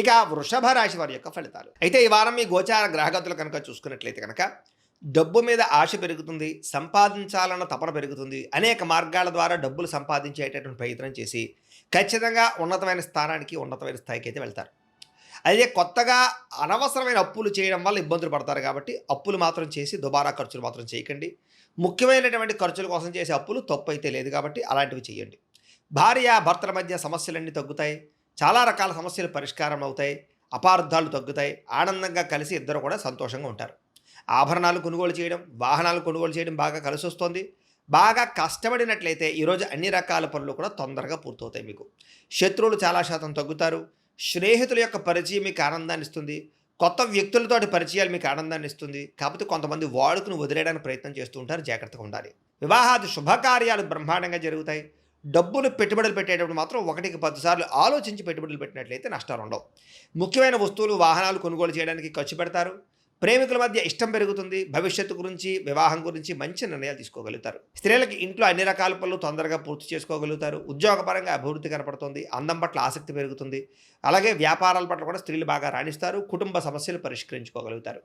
ఇక వృషభ రాశి వారి యొక్క ఫలితాలు. అయితే ఈ వారం మీ గోచార గ్రహగతులు కనుక చూసుకున్నట్లయితే కనుక డబ్బు మీద ఆశ పెరుగుతుంది. సంపాదించాలన్న తపన పెరుగుతుంది. అనేక మార్గాల ద్వారా డబ్బులు సంపాదించేటటువంటి ప్రయత్నం చేసి ఖచ్చితంగా ఉన్నతమైన స్థానానికి, ఉన్నతమైన స్థాయికి అయితే వెళ్తారు. అదే కొత్తగా అనవసరమైన అప్పులు చేయడం వల్ల ఇబ్బందులు పడతారు కాబట్టి అప్పులు మాత్రం చేసి దుబారా ఖర్చులు మాత్రం చేయకండి. ముఖ్యమైనటువంటి ఖర్చుల కోసం చేసే అప్పులు తప్పైతే లేదు కాబట్టి అలాంటివి చేయండి. భార్యాభర్తల మధ్య సమస్యలన్నీ తగ్గుతాయి. చాలా రకాల సమస్యలు పరిష్కారం అవుతాయి. అపార్థాలు తగ్గుతాయి. ఆనందంగా కలిసి ఇద్దరు కూడా సంతోషంగా ఉంటారు. ఆభరణాలు కొనుగోలు చేయడం, వాహనాలు కొనుగోలు చేయడం బాగా కలిసొస్తుంది. బాగా కష్టపడినట్లయితే ఈరోజు అన్ని రకాల పనులు కూడా తొందరగా పూర్తవుతాయి మీకు. శత్రువులు చాలా శాతం తగ్గుతారు. స్నేహితుల యొక్క పరిచయం మీకు ఆనందాన్ని ఇస్తుంది. కొత్త వ్యక్తులతోటి పరిచయాలు మీకు ఆనందాన్ని ఇస్తుంది. కాకపోతే కొంతమంది వాడుకను వదిలేయడానికి ప్రయత్నం చేస్తూ ఉంటారు. జాగ్రత్తగా ఉండాలి. వివాహాది శుభకార్యాలు బ్రహ్మాండంగా జరుగుతాయి. డబ్బులు పెట్టుబడులు పెట్టేటప్పుడు మాత్రం 1కి 10 సార్లు ఆలోచించి పెట్టుబడులు పెట్టినట్లయితే నష్టాలు ఉండవు. ముఖ్యమైన వస్తువులు, వాహనాలు కొనుగోలు చేయడానికి ఖర్చు పెడతారు. ప్రేమికుల మధ్య ఇష్టం పెరుగుతుంది. భవిష్యత్తు గురించి, వివాహం గురించి మంచి నిర్ణయాలు తీసుకోగలుగుతారు. స్త్రీలకి ఇంట్లో అన్ని రకాల పనులు తొందరగా పూర్తి చేసుకోగలుగుతారు. ఉద్యోగపరంగా అభివృద్ధి కనపడుతుంది. అందం పట్ల ఆసక్తి పెరుగుతుంది. అలాగే వ్యాపారాల పట్ల కూడా స్త్రీలు బాగా రాణిస్తారు. కుటుంబ సమస్యలు పరిష్కరించుకోగలుగుతారు.